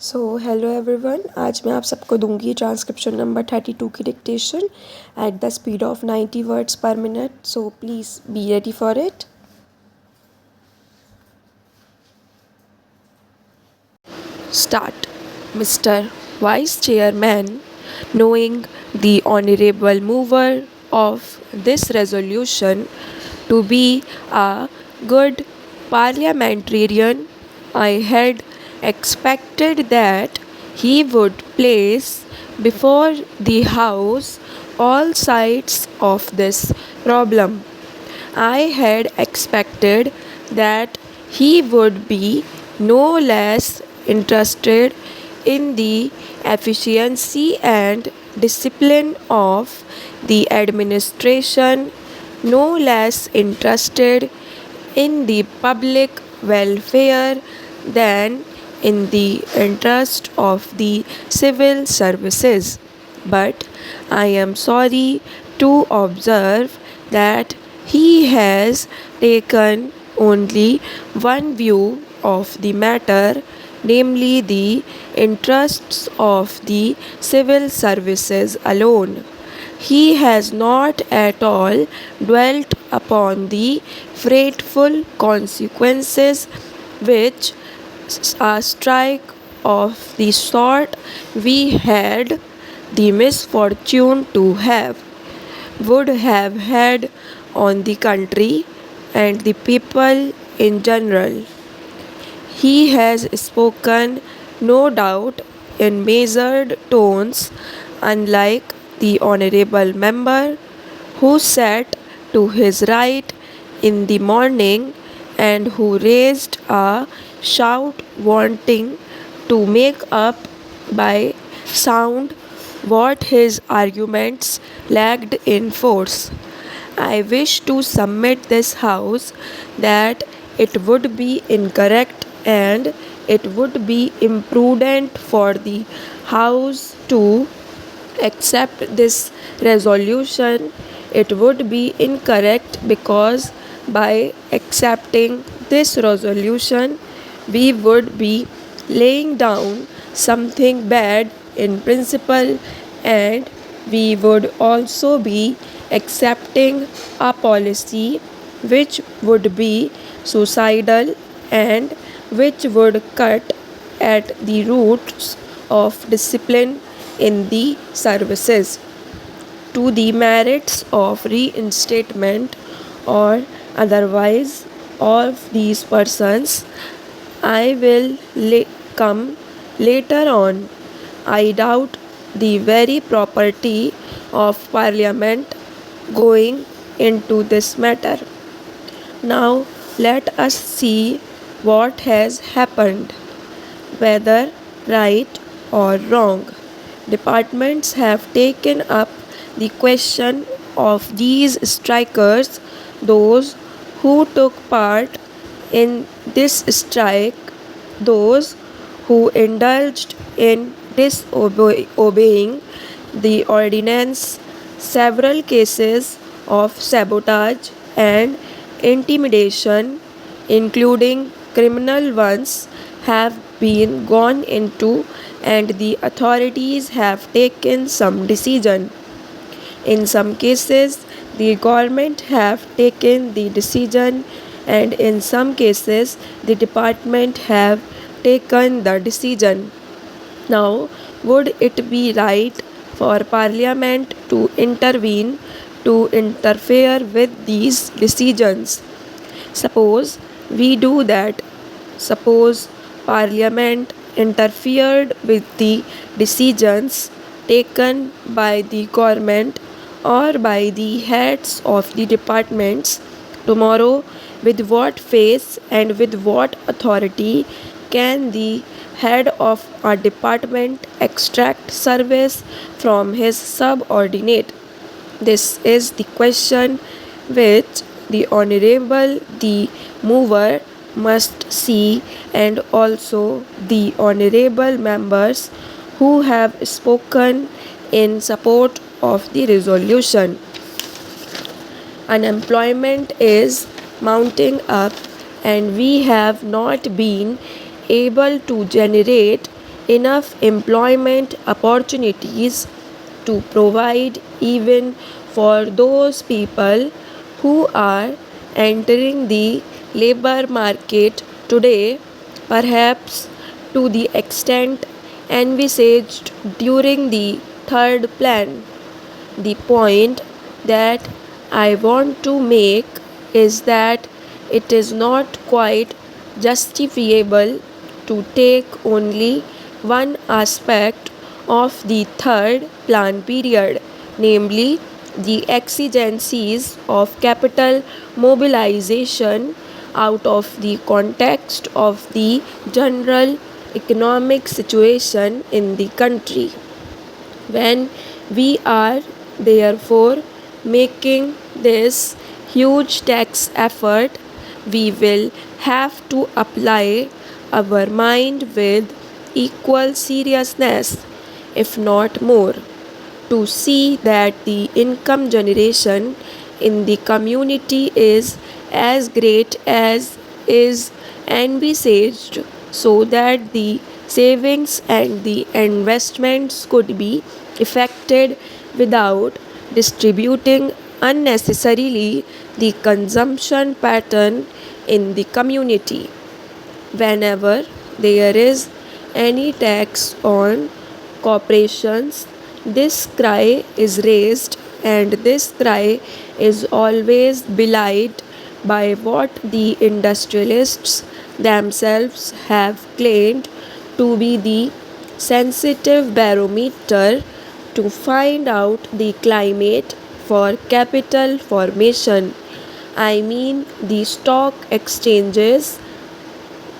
Hello everyone. आज मैं आप सबको दूंगी ट्रांसक्रिप्शन नंबर 32 की dictation at the speed of 90 words पर minute. So please be ready for it. Start. Mr. Vice Chairman, knowing the honorable mover of this resolution to be a good parliamentarian, I had expected that he would place before the House all sides of this problem. I had expected that he would be no less interested in the efficiency and discipline of the administration, no less interested in the public welfare than in the interest of the civil services. But I am sorry to observe that he has taken only one view of the matter, namely the interests of the civil services alone. He has not at all dwelt upon the frightful consequences which a strike of the sort we had the misfortune to have would have had on the country and the people in general. He has spoken, no doubt, in measured tones, unlike the honorable member who sat to his right in the morning and who raised a shout wanting to make up by sound what his arguments lacked in force. I wish to submit this House that it would be incorrect and it would be imprudent for the House to accept this resolution. It would be incorrect because by accepting this resolution, we would be laying down something bad in principle, and we would also be accepting a policy which would be suicidal and which would cut at the roots of discipline in the services. To the merits of reinstatement or otherwise of these persons, I will come later on. I doubt the very property of Parliament going into this matter. Now let us see what has happened, whether right or wrong. Departments have taken up the question of these strikers, those who took part in this strike, those who indulged in disobeying the ordinance. Several cases of sabotage and intimidation, including criminal ones, have been gone into, and the authorities have taken some decision. In some cases, the government have taken the decision, and in some cases, the department have taken the decision. Now, would it be right for Parliament to intervene, to interfere with these decisions? Suppose we do that. Suppose Parliament interfered with the decisions taken by the government or by the heads of the departments. Tomorrow, with what face and with what authority can the head of a department extract service from his subordinate? This is the question which the Honorable the Mover must see, and also the Honorable members who have spoken in support of the resolution. Unemployment is mounting up, and we have not been able to generate enough employment opportunities to provide even for those people who are entering the labor market today, perhaps to the extent envisaged during the third plan. The point that I want to make is that it is not quite justifiable to take only one aspect of the third plan period, namely the exigencies of capital mobilization, out of the context of the general economic situation in the country. When we are therefore making this huge tax effort, we will have to apply our mind with equal seriousness, if not more, to see that the income generation in the community is as great as is envisaged, so that the savings and the investments could be effected without distributing unnecessarily the consumption pattern in the community. Whenever there is any tax on corporations, this cry is raised, and this cry is always belied by what the industrialists themselves have claimed to be the sensitive barometer to find out the climate for capital formation. I mean the stock exchanges.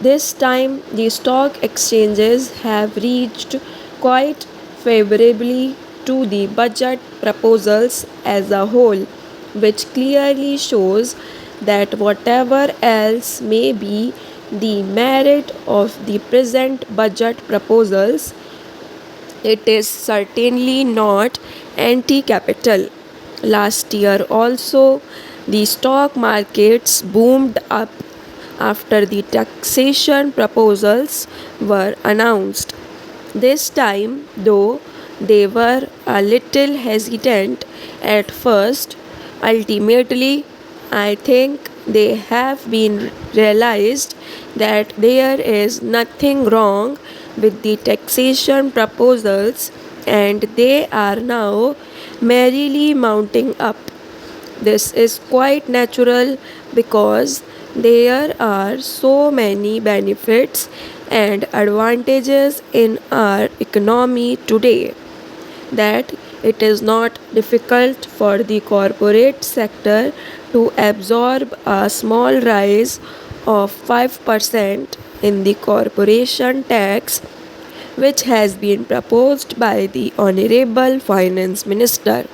This time, the stock exchanges have reached quite favorably to the budget proposals as a whole, which clearly shows that whatever else may be the merit of the present budget proposals, it is certainly not anti capital. Last year also, the stock markets boomed up after the taxation proposals were announced. This time, though, they were a little hesitant at first. Ultimately, I think they have been realized that there is nothing wrong with the taxation proposals, and they are now merrily mounting up. This is quite natural because there are so many benefits and advantages in our economy today that it is not difficult for the corporate sector to absorb a small rise of 5% in the corporation tax, which has been proposed by the Honorable Finance Minister.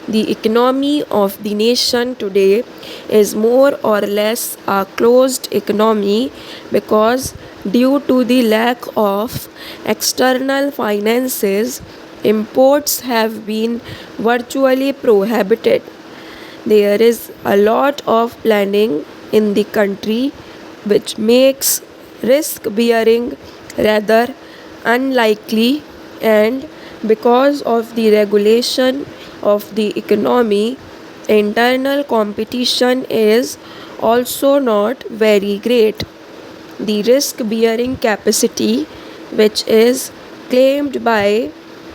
The economy of the nation today is more or less a closed economy because, due to the lack of external finances, imports have been virtually prohibited. There is a lot of planning in the country which makes risk bearing rather unlikely, and because of the regulation of the economy, internal competition is also not very great. The risk bearing capacity, which is claimed by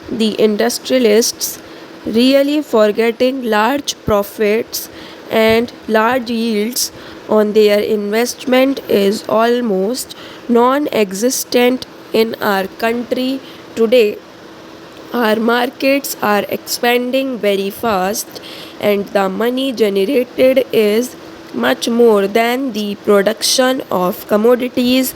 the industrialists, really forgetting large profits and large yields on their investment, is almost non existent in our country today. Our markets are expanding very fast, and the money generated is much more than the production of commodities